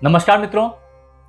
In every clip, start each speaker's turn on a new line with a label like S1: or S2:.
S1: नमस्कार मित्रों,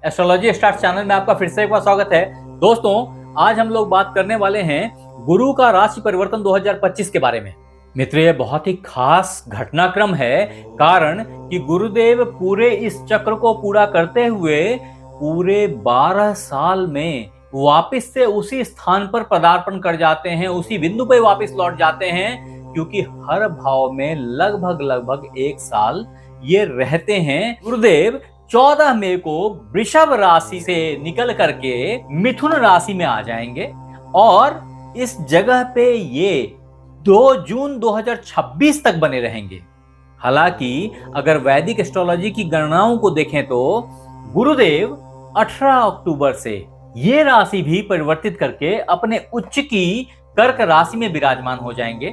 S1: astrology stars channel में आपका फिर से एक बार स्वागत है। दोस्तों, आज हम लोग बात करने वाले हैं गुरु का राशि परिवर्तन 2025 के बारे में। मित्र, ये बहुत ही खास घटनाक्रम है, कारण कि गुरुदेव पूरे इस चक्र को पूरा करते हुए पूरे 12 साल में वापस से उसी स्थान पर पदार्पण कर जाते हैं, उसी बिंदु पर वापस लौट जाते हैं, क्योंकि हर भाव में लगभग 1 साल ये रहते हैं। गुरुदेव 14 मई को वृषभ राशि से निकल करके मिथुन राशि में आ जाएंगे और इस जगह पे ये 2 जून 2026 तक बने रहेंगे। हालांकि अगर वैदिक एस्ट्रोलॉजी की गणनाओं को देखें तो गुरुदेव 18 अक्टूबर से ये राशि भी परिवर्तित करके अपने उच्च की कर्क राशि में विराजमान हो जाएंगे।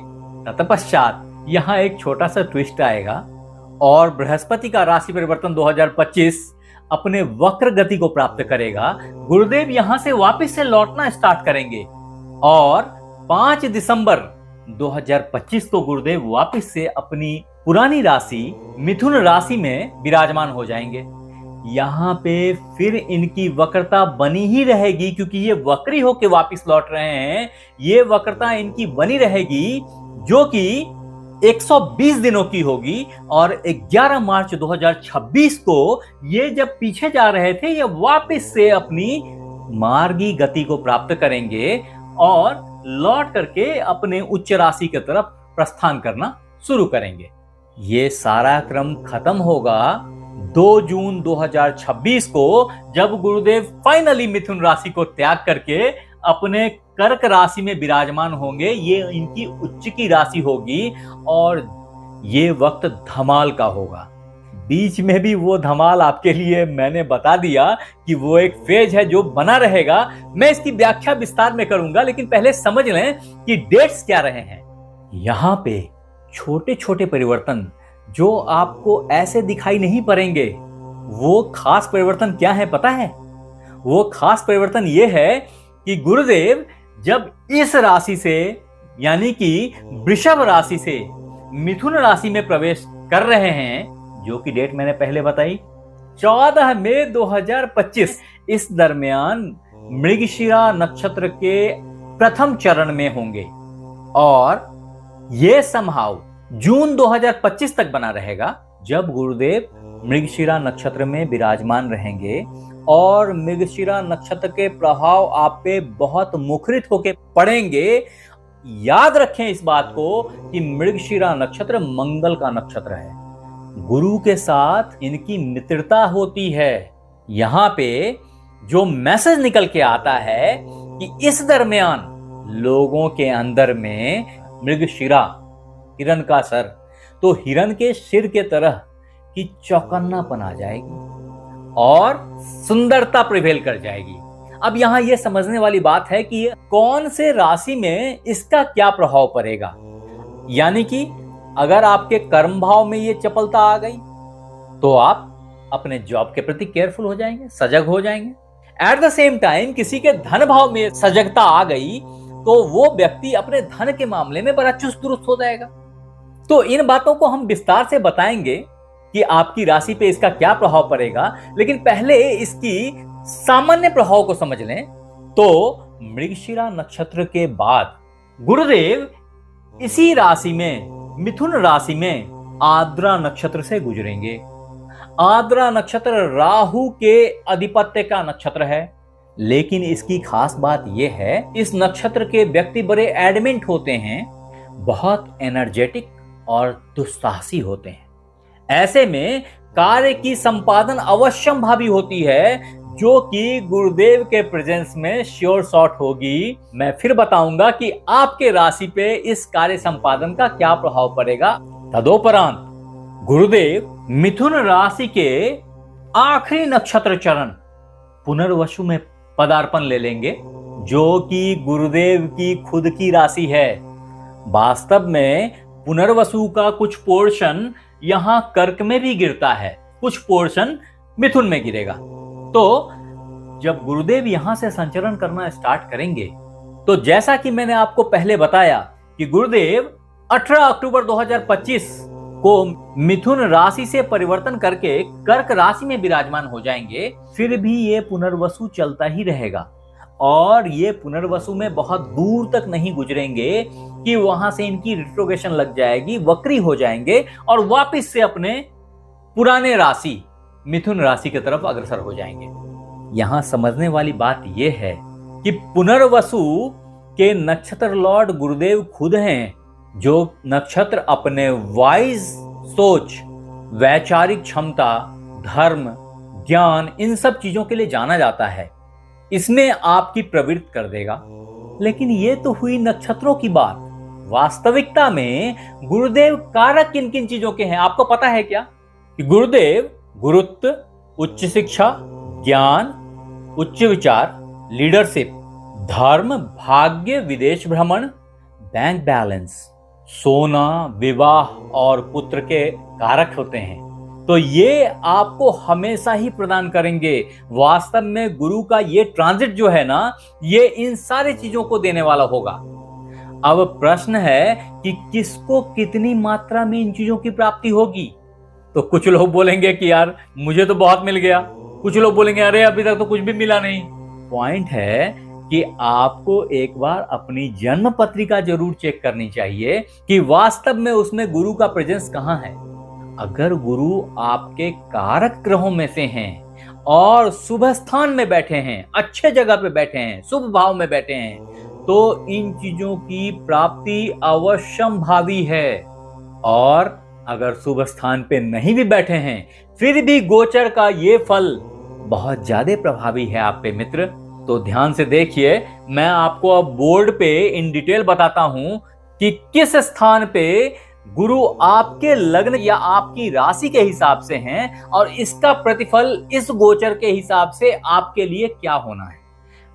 S1: तत्पश्चात यहाँ एक छोटा सा ट्विस्ट आएगा और बृहस्पति का राशि परिवर्तन 2025 अपने वक्र गति को प्राप्त करेगा। गुरुदेव यहां से वापस से लौटना स्टार्ट करेंगे और 5 दिसंबर 2025 को गुरुदेव वापस से अपनी पुरानी राशि मिथुन राशि में विराजमान हो जाएंगे। यहाँ पे फिर इनकी वक्रता बनी ही रहेगी, क्योंकि ये वक्री होके वापस लौट रहे हैं। ये वक्रता इनकी बनी रहेगी जो कि 120 दिनों की होगी और 11 मार्च 2026 को ये जब पीछे जा रहे थे, ये वापस से अपनी मार्गी गति को प्राप्त करेंगे और लौट करके अपने उच्च राशि की तरफ प्रस्थान करना शुरू करेंगे। ये सारा क्रम खत्म होगा 2 जून 2026 को, जब गुरुदेव फाइनली मिथुन राशि को त्याग करके अपने कर्क राशि में विराजमान होंगे। ये इनकी उच्च की राशि होगी और ये वक्त धमाल का होगा। बीच में भी वो धमाल आपके लिए मैंने बता दिया कि वो एक फेज है जो बना रहेगा। मैं इसकी व्याख्या विस्तार में करूंगा, लेकिन पहले समझ लें कि डेट्स क्या रहे हैं। यहाँ पे छोटे छोटे परिवर्तन जो आपको ऐसे दिखाई नहीं पड़ेंगे, वो खास परिवर्तन क्या है पता है? वो खास परिवर्तन ये है कि गुरुदेव जब इस राशि से यानी कि वृषभ राशि से मिथुन राशि में प्रवेश कर रहे हैं, जो कि डेट मैंने पहले बताई 14 मई 2025, इस दरमियान मृगशिरा नक्षत्र के प्रथम चरण में होंगे और यह समहाउ जून 2025 तक बना रहेगा, जब गुरुदेव मृगशिरा नक्षत्र में विराजमान रहेंगे और मृगशिरा नक्षत्र के प्रभाव आप पे बहुत मुखरित होके पड़ेंगे। याद रखें इस बात को कि मृगशिरा नक्षत्र मंगल का नक्षत्र है, गुरु के साथ इनकी मित्रता होती है। यहाँ पे जो मैसेज निकल के आता है कि इस दरमियान लोगों के अंदर में मृगशिरा, हिरण का सर, तो हिरण के सिर के तरह की चौकन्नापन आ जाएगी और सुंदरता प्रिवेल कर जाएगी। अब यहां यह समझने वाली बात है कि कौन से राशि में इसका क्या प्रभाव पड़ेगा। यानी कि अगर आपके कर्म भाव में ये चपलता आ गई तो आप अपने जॉब के प्रति केयरफुल हो जाएंगे, सजग हो जाएंगे। एट द सेम टाइम किसी के धन भाव में सजगता आ गई तो वो व्यक्ति अपने धन के मामले में बड़ा चुस्त दुरुस्त हो जाएगा। तो इन बातों को हम विस्तार से बताएंगे कि आपकी राशि पे इसका क्या प्रभाव पड़ेगा, लेकिन पहले इसकी सामान्य प्रभाव को समझ लें। तो मृगशिरा नक्षत्र के बाद गुरुदेव इसी राशि में, मिथुन राशि में आद्रा नक्षत्र से गुजरेंगे। आद्रा नक्षत्र राहु के आधिपत्य का नक्षत्र है, लेकिन इसकी खास बात यह है, इस नक्षत्र के व्यक्ति बड़े एडमेंट होते हैं, बहुत एनर्जेटिक और दुस्साहसी होते हैं। ऐसे में कार्य की संपादन अवश्यंभावी होती है, जो कि गुरुदेव के प्रेजेंस में श्योर शॉट होगी। मैं फिर बताऊंगा कि आपके राशि पे इस कार्य संपादन का क्या प्रभाव पड़ेगा। तदोपरांत गुरुदेव मिथुन राशि के आखिरी नक्षत्र चरण पुनर्वसु में पदार्पण ले लेंगे, जो कि गुरुदेव की खुद की राशि है। वास्तव में पुनर्वसु का कुछ पोर्शन यहां कर्क में भी गिरता है, कुछ पोर्शन मिथुन में गिरेगा। तो जब गुरुदेव यहां से संचरण करना स्टार्ट करेंगे, तो जैसा कि मैंने आपको पहले बताया कि गुरुदेव 18 अक्टूबर 2025 को मिथुन राशि से परिवर्तन करके कर्क राशि में विराजमान हो जाएंगे, फिर भी ये पुनर्वसु चलता ही रहेगा और ये पुनर्वसु में बहुत दूर तक नहीं गुजरेंगे कि वहां से इनकी रिट्रोग्रेशन लग जाएगी, वक्री हो जाएंगे और वापस से अपने पुराने राशि मिथुन राशि की तरफ अग्रसर हो जाएंगे। यहां समझने वाली बात यह है कि पुनर्वसु के नक्षत्र लॉर्ड गुरुदेव खुद हैं, जो नक्षत्र अपने वाइज सोच, वैचारिक क्षमता, धर्म, ज्ञान, इन सब चीजों के लिए जाना जाता है। इसमें आपकी प्रवृत्ति कर देगा। लेकिन ये तो हुई नक्षत्रों की बात। वास्तविकता में गुरुदेव कारक किन किन चीजों के हैं आपको पता है क्या? कि गुरुदेव गुरुत्व, उच्च शिक्षा, ज्ञान, उच्च विचार, लीडरशिप, धर्म, भाग्य, विदेश भ्रमण, बैंक बैलेंस, सोना, विवाह और पुत्र के कारक होते हैं। तो ये आपको हमेशा ही प्रदान करेंगे। वास्तव में गुरु का ये ट्रांजिट जो है ना, ये इन सारी चीजों को देने वाला होगा। अब प्रश्न है कि किसको कितनी मात्रा में इन चीजों की प्राप्ति होगी। तो कुछ लोग बोलेंगे कि यार मुझे तो बहुत मिल गया, कुछ लोग बोलेंगे अरे अभी तक तो कुछ भी मिला नहीं। पॉइंट है कि आपको एक बार अपनी जन्म पत्रिका जरूर चेक करनी चाहिए कि वास्तव में उसमें गुरु का प्रेजेंस कहां है। अगर गुरु आपके कारक ग्रहों में से हैं और शुभ स्थान में बैठे हैं, अच्छे जगह पे बैठे हैं, शुभ भाव में बैठे हैं, तो इन चीजों की प्राप्ति अवश्यंभावी है। और अगर शुभ स्थान पे नहीं भी बैठे हैं, फिर भी गोचर का ये फल बहुत ज्यादा प्रभावी है आप पे मित्र। तो ध्यान से देखिए, मैं आपको अब बोर्ड पे इन डिटेल बताता हूं कि किस स्थान पे गुरु आपके लग्न या आपकी राशि के हिसाब से हैं और इसका प्रतिफल इस गोचर के हिसाब से आपके लिए क्या होना है।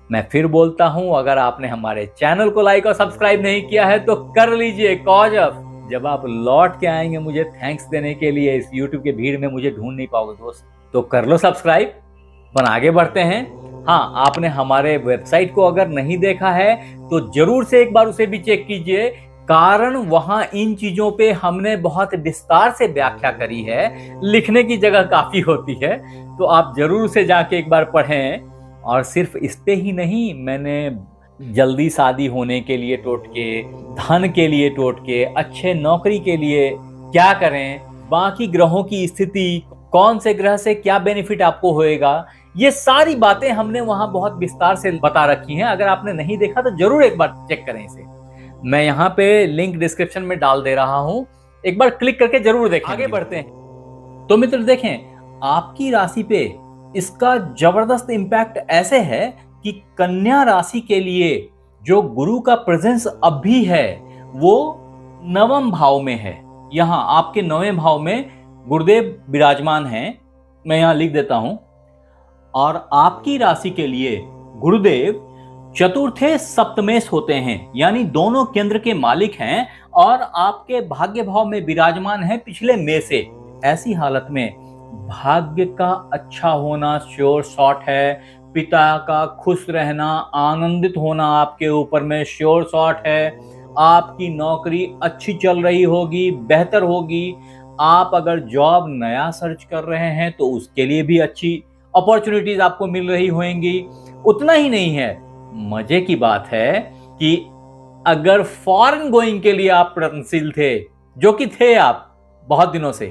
S1: मैं फिर बोलता हूं, अगर आपने हमारे चैनल को लाइक और सब्सक्राइब नहीं किया है तो कर लीजिए। कॉज ऑफ जब आप लौट के आएंगे मुझे थैंक्स देने के लिए, इस YouTube के भीड़ में मुझे ढूंढ नहीं पाओगे दोस्त, तो कर लो सब्सक्राइब। अपन आगे बढ़ते हैं। हाँ, आपने हमारे वेबसाइट को अगर नहीं देखा है तो जरूर से एक बार उसे भी चेक कीजिए, कारण वहां इन चीजों पे हमने बहुत विस्तार से व्याख्या करी है। लिखने की जगह काफी होती है, तो आप जरूर से जाके एक बार पढ़ें। और सिर्फ इस पे ही नहीं, मैंने जल्दी शादी होने के लिए टोटके, धन के लिए टोटके, अच्छे नौकरी के लिए क्या करें, बाकी ग्रहों की स्थिति, कौन से ग्रह से क्या बेनिफिट आपको होएगा, ये सारी बातें हमने वहां बहुत विस्तार से बता रखी हैं। अगर आपने नहीं देखा तो जरूर एक बार चेक करें इसे। मैं यहाँ पे लिंक डिस्क्रिप्शन में डाल दे रहा हूं, एक बार क्लिक करके जरूर देखें। आगे बढ़ते हैं। तो मित्र देखें, आपकी राशि पे इसका जबरदस्त इंपैक्ट ऐसे है कि कन्या राशि के लिए जो गुरु का प्रेजेंस अब भी है वो नवम भाव में है। यहाँ आपके नवें भाव में गुरुदेव विराजमान हैं, मैं यहाँ लिख देता हूं। और आपकी राशि के लिए गुरुदेव चतुर्थे सप्तमेश होते हैं, यानी दोनों केंद्र के मालिक हैं और आपके भाग्य भाव में विराजमान है पिछले मई से। ऐसी हालत में भाग्य का अच्छा होना श्योर शॉट है, पिता का खुश रहना, आनंदित होना आपके ऊपर में श्योर शॉट है। आपकी नौकरी अच्छी चल रही होगी, बेहतर होगी। आप अगर जॉब नया सर्च कर रहे हैं तो उसके लिए भी अच्छी अपॉर्चुनिटीज आपको मिल रही होंगी। उतना ही नहीं है, मजे की बात है कि अगर फॉरेन गोइंग के लिए आप प्रयत्नशील थे, जो कि थे आप बहुत दिनों से,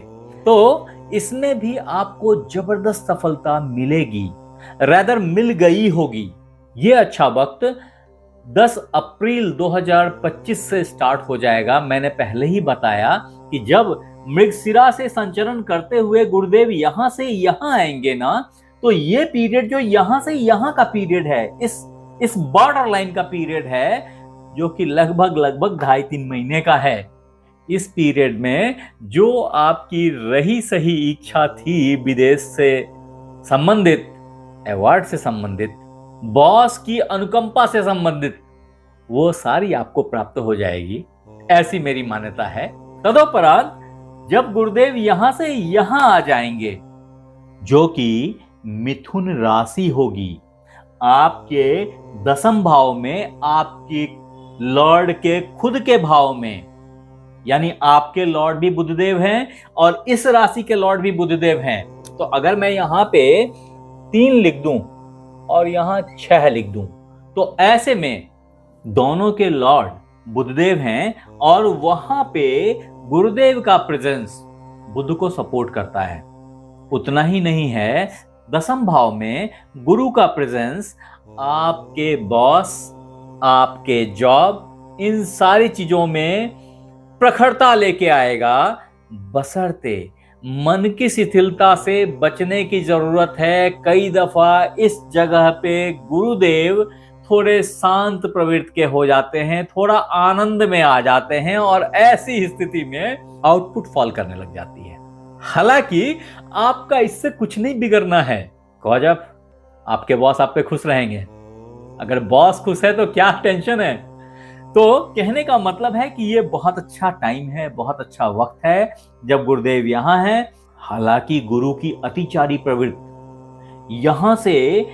S1: तो इसमें भी आपको जबरदस्त सफलता मिलेगी, रैदर मिल गई होगी। ये अच्छा वक्त 10 अप्रैल 2025 से स्टार्ट हो जाएगा। मैंने पहले ही बताया कि जब मृगशिरा से संचरण करते हुए गुरुदेव यहां से यहां आएंगे ना, तो ये पीरियड जो यहां से यहां का पीरियड है, इस बॉर्डर लाइन का पीरियड है, जो कि लगभग 2.5-3 महीने का है। इस पीरियड में जो आपकी रही सही इच्छा थी, विदेश से संबंधित, अवार्ड से संबंधित, बॉस की अनुकंपा से संबंधित, वो सारी आपको प्राप्त हो जाएगी, ऐसी मेरी मान्यता है। तदोपरांत जब गुरुदेव यहां से यहां आ जाएंगे, जो कि मिथुन राशि होगी, आपके 10वें भाव में, आपकी लॉर्ड के खुद के भाव में, यानी आपके लॉर्ड भी बुधदेव हैं और इस राशि के लॉर्ड भी बुधदेव हैं। तो अगर मैं यहां पे 3 लिख दूं और यहां 6 लिख दूं, तो ऐसे में दोनों के लॉर्ड बुधदेव हैं और वहां पे गुरुदेव का प्रेजेंस बुध को सपोर्ट करता है। उतना ही नहीं है, दसम भाव में गुरु का प्रेजेंस आपके बॉस, आपके जॉब, इन सारी चीजों में प्रखरता लेके आएगा। बशर्ते मन की शिथिलता से बचने की जरूरत है। कई दफा इस जगह पे गुरुदेव थोड़े शांत प्रवृत्ति के हो जाते हैं, थोड़ा आनंद में आ जाते हैं और ऐसी स्थिति में आउटपुट फॉल करने लग जाती है। हालांकि आपका इससे कुछ नहीं बिगड़ना है, गौजब आपके बॉस आप पे खुश रहेंगे। अगर बॉस खुश है तो क्या टेंशन है। तो कहने का मतलब है कि ये बहुत अच्छा टाइम है, बहुत अच्छा वक्त है जब गुरुदेव यहां है। हालांकि गुरु की अतिचारी प्रवृत्ति यहां से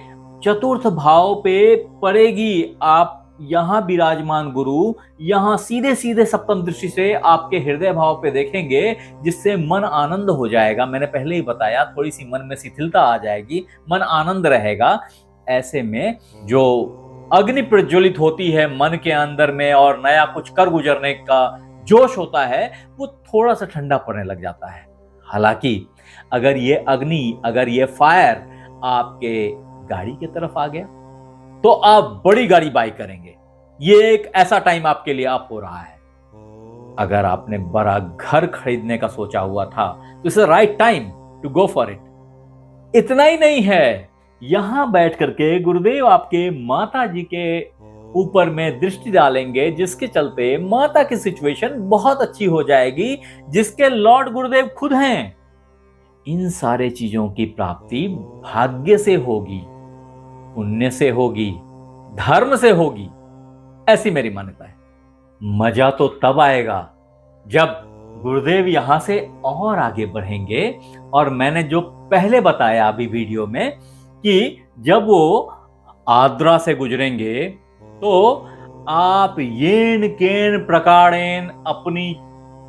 S1: चतुर्थ भाव पे पड़ेगी। आप यहां विराजमान गुरु यहां सीधे सीधे सप्तम दृष्टि से आपके हृदय भाव पे देखेंगे, जिससे मन आनंद हो जाएगा। मैंने पहले ही बताया, थोड़ी सी मन में शिथिलता आ जाएगी, मन आनंद रहेगा। ऐसे में जो अग्नि प्रज्वलित होती है मन के अंदर में और नया कुछ कर गुजरने का जोश होता है, वो थोड़ा सा ठंडा पड़ने लग जाता है। हालांकि अगर ये अग्नि, अगर ये फायर आपके गाड़ी की तरफ आ गया तो आप बड़ी गाड़ी बाई करेंगे। ये एक ऐसा टाइम आपके लिए आप हो रहा है। अगर आपने बड़ा घर खरीदने का सोचा हुआ था तो it's the right time to go for it. इतना ही नहीं है, यहां बैठ करके गुरुदेव आपके माता जी के ऊपर में दृष्टि डालेंगे, जिसके चलते माता की सिचुएशन बहुत अच्छी हो जाएगी, जिसके लॉर्ड गुरुदेव खुद हैं। इन सारे चीजों की प्राप्ति भाग्य से होगी, पुण्य से होगी, धर्म से होगी, ऐसी मेरी मान्यता है। मजा तो तब आएगा जब गुरुदेव यहां से और आगे बढ़ेंगे। और मैंने जो पहले बताया अभी वीडियो में कि जब वो आद्रा से गुजरेंगे तो आप येन केन प्रकारेण अपनी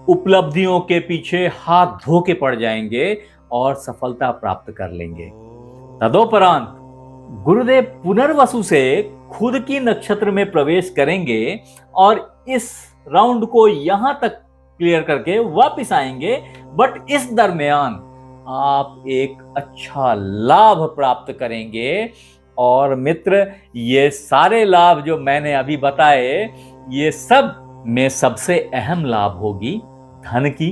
S1: उपलब्धियों के पीछे हाथ धो के पड़ जाएंगे और सफलता प्राप्त कर लेंगे। तदोपरांत गुरुदेव पुनर्वसु से खुद की नक्षत्र में प्रवेश करेंगे और इस राउंड को यहां तक क्लियर करके वापस आएंगे। बट इस दरमियान आप एक अच्छा लाभ प्राप्त करेंगे। और मित्र, ये सारे लाभ जो मैंने अभी बताए, ये सब में सबसे अहम लाभ होगी धन की,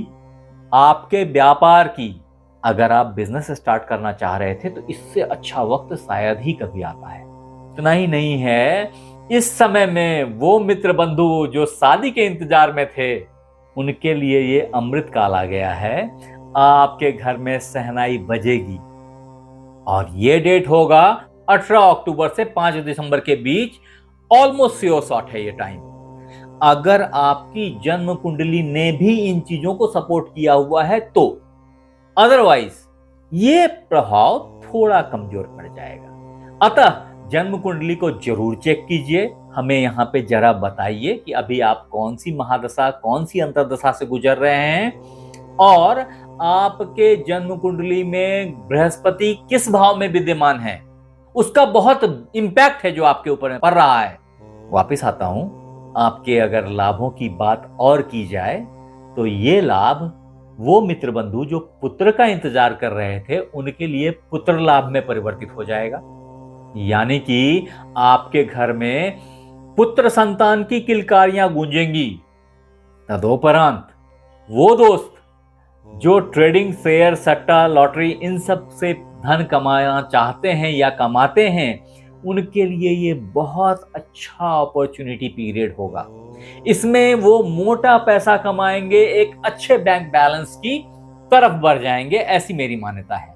S1: आपके व्यापार की। अगर आप बिजनेस स्टार्ट करना चाह रहे थे तो इससे अच्छा वक्त शायद ही कभी आता है। इतना ही नहीं है, इस समय में वो मित्र बंधु जो शादी के इंतजार में थे, उनके लिए ये अमृत काल आ गया है। आपके घर में शहनाई बजेगी और ये डेट होगा 18 अक्टूबर से 5 दिसंबर के बीच। ऑलमोस्ट श्योर शॉट है ये टाइम। अगर आपकी जन्म कुंडली ने भी इन चीजों को सपोर्ट किया हुआ है तो, अदरवाइज ये प्रभाव थोड़ा कमजोर पड़ जाएगा। अतः जन्म कुंडली को जरूर चेक कीजिए। हमें यहाँ पे जरा बताइए कि अभी आप कौन सी महादशा, कौन सी अंतर्दशा से गुजर रहे हैं और आपके जन्म कुंडली में बृहस्पति किस भाव में विद्यमान है। उसका बहुत इंपैक्ट है जो आपके ऊपर पड़ रहा है। वापिस आता हूं, आपके अगर लाभों की बात और की जाए तो ये लाभ वो मित्र बंधु जो पुत्र का इंतजार कर रहे थे, उनके लिए पुत्र लाभ में परिवर्तित हो जाएगा। यानी कि आपके घर में पुत्र संतान की किलकारियां गूंजेंगी। तदोपरांत वो दोस्त जो ट्रेडिंग, शेयर, सट्टा, लॉटरी, इन सब से धन कमाना चाहते हैं या कमाते हैं, उनके लिए ये बहुत अच्छा अपॉर्चुनिटी पीरियड होगा। इसमें वो मोटा पैसा कमाएंगे, एक अच्छे बैंक बैलेंस की तरफ बढ़ जाएंगे, ऐसी मेरी मान्यता है।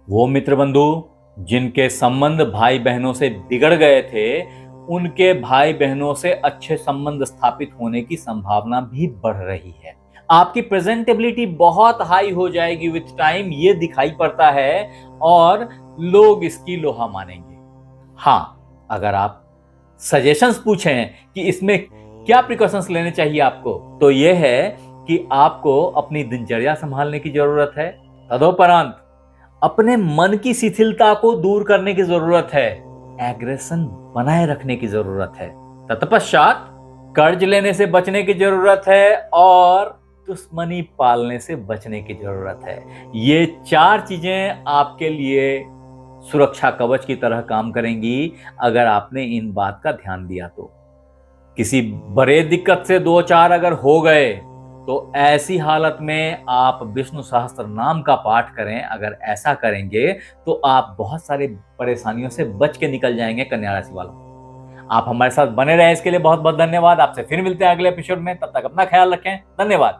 S1: वो मित्र बंधु जिनके संबंध भाई बहनों से बिगड़ गए थे, उनके भाई बहनों से अच्छे संबंध स्थापित होने की संभावना भी बढ़ रही है। आपकी प्रेजेंटेबिलिटी बहुत हाई हो जाएगी विथ टाइम, ये दिखाई पड़ता है और लोग इसकी लोहा मानेंगे। हाँ, अगर आप सजेशंस पूछें कि इसमें क्या प्रिकॉशंस लेने चाहिए आपको, तो यह है कि आपको अपनी दिनचर्या संभालने की जरूरत है। तदोपरांत अपने मन की शिथिलता को दूर करने की जरूरत है। एग्रेशन बनाए रखने की जरूरत है। तत्पश्चात कर्ज लेने से बचने की जरूरत है और दुश्मनी पालने से बचने की जरूरत है। ये 4 चीजें आपके लिए सुरक्षा कवच की तरह काम करेंगी अगर आपने इन बात का ध्यान दिया तो। किसी बड़े दिक्कत से 2-4 अगर हो गए तो ऐसी हालत में आप विष्णु सहस्त्र नाम का पाठ करें। अगर ऐसा करेंगे तो आप बहुत सारी परेशानियों से बच के निकल जाएंगे। कन्या राशि वालों, आप हमारे साथ बने रहे इसके लिए बहुत बहुत धन्यवाद। आपसे फिर मिलते हैं अगले एपिसोड में। तब तक अपना ख्याल रखें। धन्यवाद।